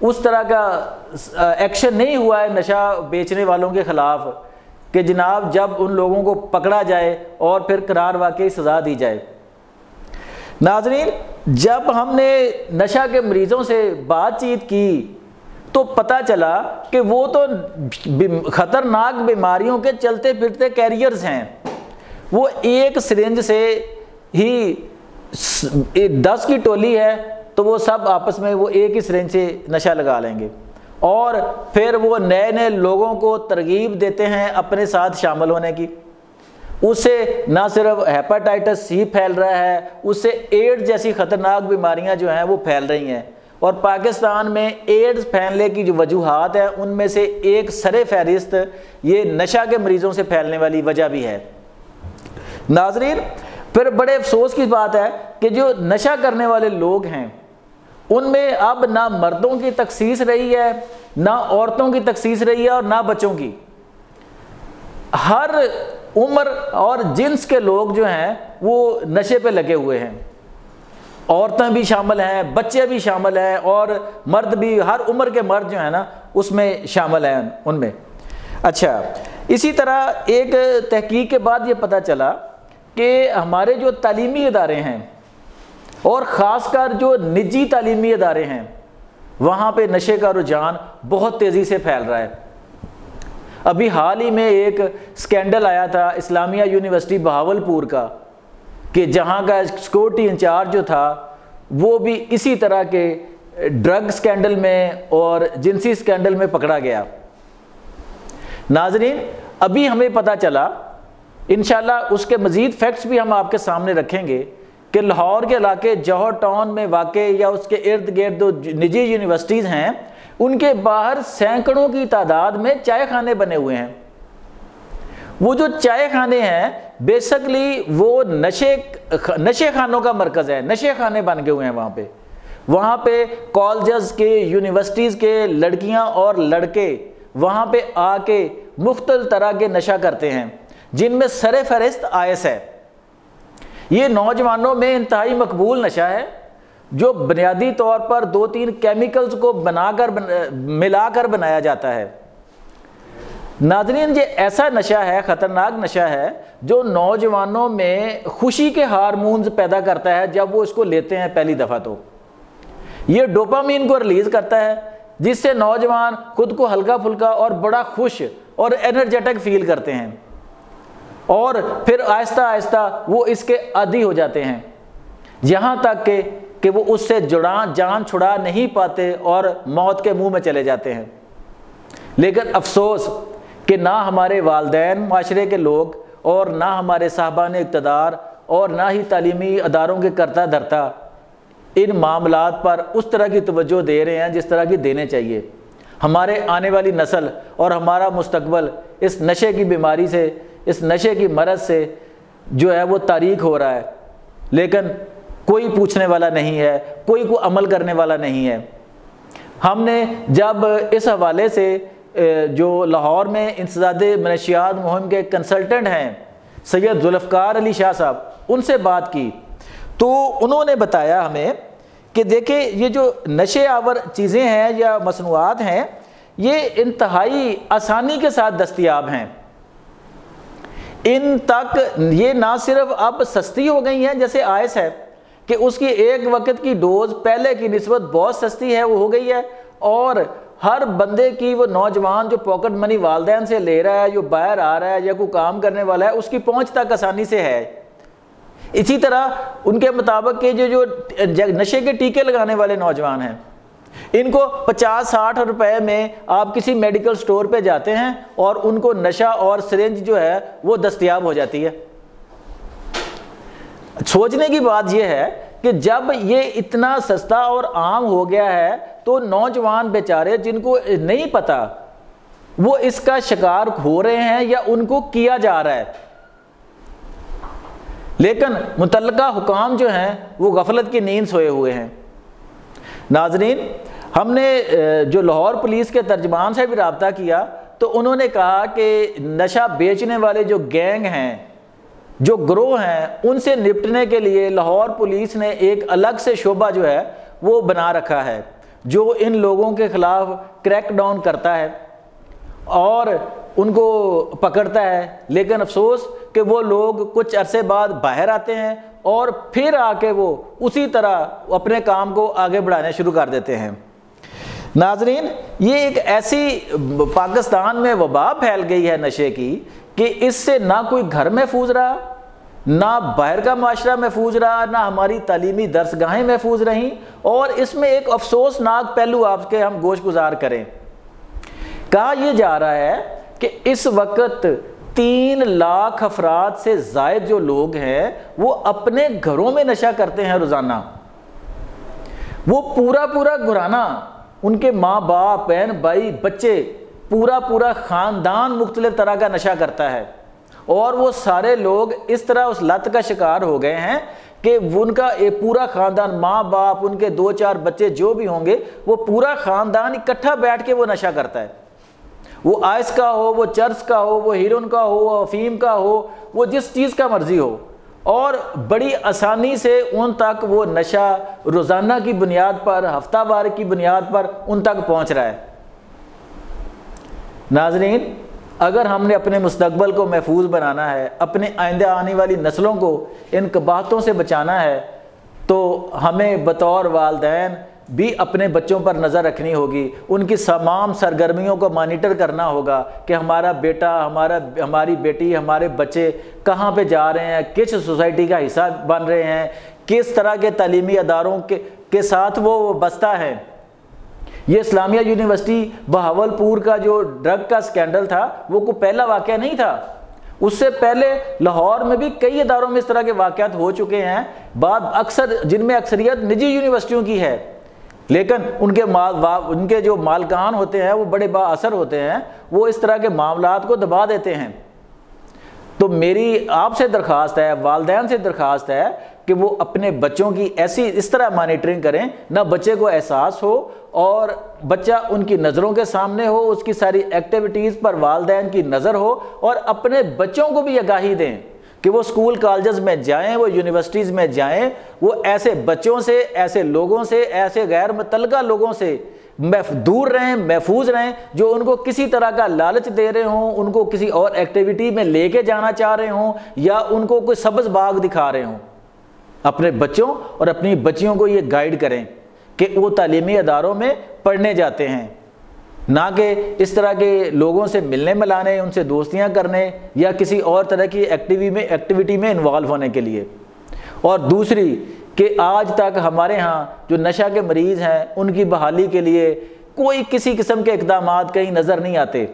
اس طرح کا ایکشن نہیں ہوا ہے نشہ بیچنے والوں کے خلاف کہ جناب جب ان لوگوں کو پکڑا جائے اور پھر قرار واقعی سزا دی جائے۔ ناظرین، جب ہم نے نشہ کے مریضوں سے بات چیت کی تو پتہ چلا کہ وہ تو خطرناک بیماریوں کے چلتے پھرتے کیریئرز ہیں۔ وہ ایک سرنج سے ہی 10 کی ٹولی ہے تو وہ سب آپس میں وہ ایک ہی سرنج سے نشہ لگا لیں گے، اور پھر وہ نئے نئے لوگوں کو ترغیب دیتے ہیں اپنے ساتھ شامل ہونے کی۔ اس سے نہ صرف ہیپاٹائٹس سی پھیل رہا ہے، اس سے ایڈز جیسی خطرناک بیماریاں جو ہیں وہ پھیل رہی ہیں، اور پاکستان میں ایڈز پھیلنے کی جو وجوہات ہیں ان میں سے ایک سر فہرست یہ نشہ کے مریضوں سے پھیلنے والی وجہ بھی ہے۔ ناظرین، پھر بڑے افسوس کی بات ہے کہ جو نشہ کرنے والے لوگ ہیں ان میں اب نہ مردوں کی تخصیص رہی ہے، نہ عورتوں کی تخصیص رہی ہے، اور نہ بچوں کی۔ ہر عمر اور جنس کے لوگ جو ہیں وہ نشے پہ لگے ہوئے ہیں، عورتیں بھی شامل ہیں، بچے بھی شامل ہیں، اور مرد بھی، ہر عمر کے مرد جو ہیں نا اس میں شامل ہیں ان میں۔ اچھا، اسی طرح ایک تحقیق کے بعد یہ پتہ چلا کہ ہمارے جو تعلیمی ادارے ہیں اور خاص کر جو نجی تعلیمی ادارے ہیں وہاں پہ نشے کا رجحان بہت تیزی سے پھیل رہا ہے۔ ابھی حال ہی میں ایک سکینڈل آیا تھا اسلامیہ یونیورسٹی بہاولپور کا کہ جہاں کا سیکورٹی انچارج جو تھا وہ بھی اسی طرح کے ڈرگ سکینڈل میں اور جنسی سکینڈل میں پکڑا گیا۔ ناظرین، ابھی ہمیں پتہ چلا، انشاءاللہ اس کے مزید فیکٹس بھی ہم آپ کے سامنے رکھیں گے، کہ لاہور کے علاقے جوہر ٹاؤن میں واقع یا اس کے ارد گرد جو نجی یونیورسٹیز ہیں ان کے باہر سینکڑوں کی تعداد میں چائے خانے بنے ہوئے ہیں۔ وہ جو چائے خانے ہیں بیسکلی وہ نشے خانوں کا مرکز ہے، نشے خانے بن گئے ہوئے ہیں وہاں پہ کالجز کے، یونیورسٹیز کے لڑکیاں اور لڑکے وہاں پہ آ کے مختلف طرح کے نشہ کرتے ہیں، جن میں سر فہرست آئس ہے۔ یہ نوجوانوں میں انتہائی مقبول نشہ ہے جو بنیادی طور پر 2-3 کیمیکلز کو ملا کر بنایا جاتا ہے۔ ناظرین، یہ ایسا نشہ ہے، خطرناک نشہ ہے جو نوجوانوں میں خوشی کے ہارمونز پیدا کرتا ہے جب وہ اس کو لیتے ہیں پہلی دفعہ۔ تو یہ ڈوپامین کو ریلیز کرتا ہے جس سے نوجوان خود کو ہلکا پھلکا اور بڑا خوش اور انرجیٹک فیل کرتے ہیں، اور پھر آہستہ آہستہ وہ اس کے عادی ہو جاتے ہیں، یہاں تک کہ وہ اس سے جان چھڑا نہیں پاتے اور موت کے منہ میں چلے جاتے ہیں۔ لیکن افسوس کہ نہ ہمارے والدین، معاشرے کے لوگ، اور نہ ہمارے صاحبان اقتدار، اور نہ ہی تعلیمی اداروں کے کرتا دھرتا ان معاملات پر اس طرح کی توجہ دے رہے ہیں جس طرح کی دینے چاہیے۔ ہمارے آنے والی نسل اور ہمارا مستقبل اس نشے کی بیماری سے، اس نشے کی مرض سے جو ہے وہ تاریک ہو رہا ہے، لیکن کوئی پوچھنے والا نہیں ہے، کوئی عمل کرنے والا نہیں ہے۔ ہم نے جب اس حوالے سے جو لاہور میں انسداد منشیات مہم کے کنسلٹنٹ ہیں سید ذوالفقار علی شاہ صاحب، ان سے بات کی تو انہوں نے بتایا ہمیں کہ دیکھیں یہ جو نشے آور چیزیں ہیں یا مصنوعات ہیں یہ انتہائی آسانی کے ساتھ دستیاب ہیں، ان تک یہ نہ صرف اب سستی ہو گئی ہیں جیسے آئس ہے کہ اس کی ایک وقت کی ڈوز پہلے کی نسبت بہت سستی ہے وہ ہو گئی ہے، اور ہر بندے کی، وہ نوجوان جو پاکٹ منی والدین سے لے رہا ہے، جو باہر آ رہا ہے یا کوئی کام کرنے والا ہے، اس کی پہنچ تک آسانی سے ہے۔ اسی طرح ان کے مطابق کہ جو نشے کے ٹیکے لگانے والے نوجوان ہیں ان کو 50-60 روپے میں آپ کسی میڈیکل سٹور پہ جاتے ہیں اور ان کو نشہ اور سرنج جو ہے وہ دستیاب ہو جاتی ہے۔ سوچنے کی بات یہ ہے کہ جب یہ اتنا سستا اور عام ہو گیا ہے تو نوجوان بیچارے جن کو نہیں پتا وہ اس کا شکار ہو رہے ہیں یا ان کو کیا جا رہا ہے، لیکن متعلقہ حکام جو ہیں وہ غفلت کی نیند سوئے ہوئے ہیں۔ ناظرین، ہم نے جو لاہور پولیس کے ترجمان سے بھی رابطہ کیا تو انہوں نے کہا کہ نشہ بیچنے والے جو گینگ ہیں، جو گروہ ہیں، ان سے نپٹنے کے لیے لاہور پولیس نے ایک الگ سے شعبہ جو ہے وہ بنا رکھا ہے جو ان لوگوں کے خلاف کریک ڈاؤن کرتا ہے اور ان کو پکڑتا ہے، لیکن افسوس کہ وہ لوگ کچھ عرصے بعد باہر آتے ہیں اور پھر آ کے وہ اسی طرح اپنے کام کو آگے بڑھانے شروع کر دیتے ہیں۔ ناظرین، یہ ایک ایسی پاکستان میں وبا پھیل گئی ہے نشے کی کہ اس سے نہ کوئی گھر محفوظ رہا، نہ باہر کا معاشرہ محفوظ رہا، نہ ہماری تعلیمی درسگاہیں محفوظ رہیں، اور اس میں ایک افسوسناک پہلو آپ کے ہم گوش گزار کریں۔ کہا یہ جا رہا ہے کہ اس وقت 3 لاکھ افراد سے زائد جو لوگ ہیں وہ اپنے گھروں میں نشہ کرتے ہیں روزانہ۔ وہ پورا گھرانہ، ان کے ماں باپ، بہن بھائی، بچے، پورا خاندان مختلف طرح کا نشہ کرتا ہے، اور وہ سارے لوگ اس طرح اس لت کا شکار ہو گئے ہیں کہ ان کا ایک پورا خاندان، ماں باپ، ان کے 2-4 بچے جو بھی ہوں گے، وہ پورا خاندان اکٹھا بیٹھ کے وہ نشہ کرتا ہے۔ وہ آئس کا ہو، وہ چرس کا ہو، وہ ہیروئن کا ہو، وہ افیم کا ہو، وہ جس چیز کا مرضی ہو، اور بڑی آسانی سے ان تک وہ نشہ روزانہ کی بنیاد پر، ہفتہ وار کی بنیاد پر ان تک پہنچ رہا ہے۔ ناظرین، اگر ہم نے اپنے مستقبل کو محفوظ بنانا ہے، اپنے آئندہ آنے والی نسلوں کو ان قباحتوں سے بچانا ہے، تو ہمیں بطور والدین بھی اپنے بچوں پر نظر رکھنی ہوگی، ان کی تمام سرگرمیوں کو مانیٹر کرنا ہوگا کہ ہمارا بیٹا، ہماری بیٹی، ہمارے بچے کہاں پہ جا رہے ہیں، کس سوسائٹی کا حصہ بن رہے ہیں، کس طرح کے تعلیمی اداروں کے ساتھ وہ بستہ ہے۔ یہ اسلامیہ یونیورسٹی بہاولپور کا جو ڈرگ کا سکینڈل تھا وہ کوئی پہلا واقعہ نہیں تھا، اس سے پہلے لاہور میں بھی کئی اداروں میں اس طرح کے واقعات ہو چکے ہیں، اکثر جن میں اکثریت نجی یونیورسٹیوں کی ہے، لیکن ان کے جو مالکان ہوتے ہیں وہ بڑے با اثر ہوتے ہیں، وہ اس طرح کے معاملات کو دبا دیتے ہیں۔ تو میری آپ سے درخواست ہے، والدین سے درخواست ہے کہ وہ اپنے بچوں کی اس طرح مانیٹرنگ کریں، نہ بچے کو احساس ہو اور بچہ ان کی نظروں کے سامنے ہو، اس کی ساری ایکٹیویٹیز پر والدین کی نظر ہو، اور اپنے بچوں کو بھی آگاہی دیں کہ وہ اسکول کالجز میں جائیں، وہ یونیورسٹیز میں جائیں، وہ ایسے بچوں سے، ایسے لوگوں سے، ایسے غیر متعلقہ لوگوں سے دور رہیں، محفوظ رہیں، جو ان کو کسی طرح کا لالچ دے رہے ہوں، ان کو کسی اور ایکٹیویٹی میں لے کے جانا چاہ رہے ہوں، یا ان کو کوئی سبز باغ دکھا رہے ہوں۔ اپنے بچوں اور اپنی بچیوں کو یہ گائیڈ کریں کہ وہ تعلیمی اداروں میں پڑھنے جاتے ہیں، نہ کہ اس طرح کے لوگوں سے ملنے ملانے، ان سے دوستیاں کرنے، یا کسی اور طرح کی ایکٹیویٹی میں انوالو ہونے کے لیے۔ اور دوسری کہ آج تک ہمارے ہاں جو نشہ کے مریض ہیں ان کی بحالی کے لیے کوئی کسی قسم کے اقدامات کہیں نظر نہیں آتے،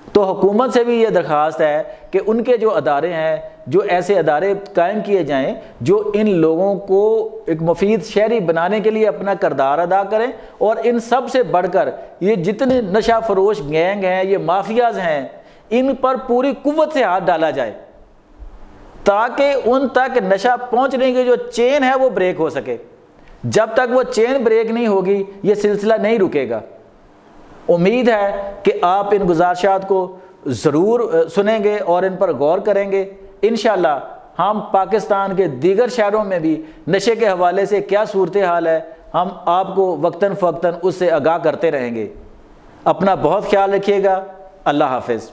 تو حکومت سے بھی یہ درخواست ہے کہ ان کے جو ادارے ہیں، جو ایسے ادارے قائم کیے جائیں جو ان لوگوں کو ایک مفید شہری بنانے کے لیے اپنا کردار ادا کریں، اور ان سب سے بڑھ کر یہ جتنے نشہ فروش گینگ ہیں، یہ مافیاز ہیں، ان پر پوری قوت سے ہاتھ ڈالا جائے تاکہ ان تک نشہ پہنچنے کی جو چین ہے وہ بریک ہو سکے۔ جب تک وہ چین بریک نہیں ہوگی یہ سلسلہ نہیں رکے گا۔ امید ہے کہ آپ ان گزارشات کو ضرور سنیں گے اور ان پر غور کریں گے۔ انشاءاللہ ہم پاکستان کے دیگر شہروں میں بھی نشے کے حوالے سے کیا صورتحال ہے، ہم آپ کو وقتاً فوقتاً اس سے آگاہ کرتے رہیں گے۔ اپنا بہت خیال رکھیے گا۔ اللہ حافظ۔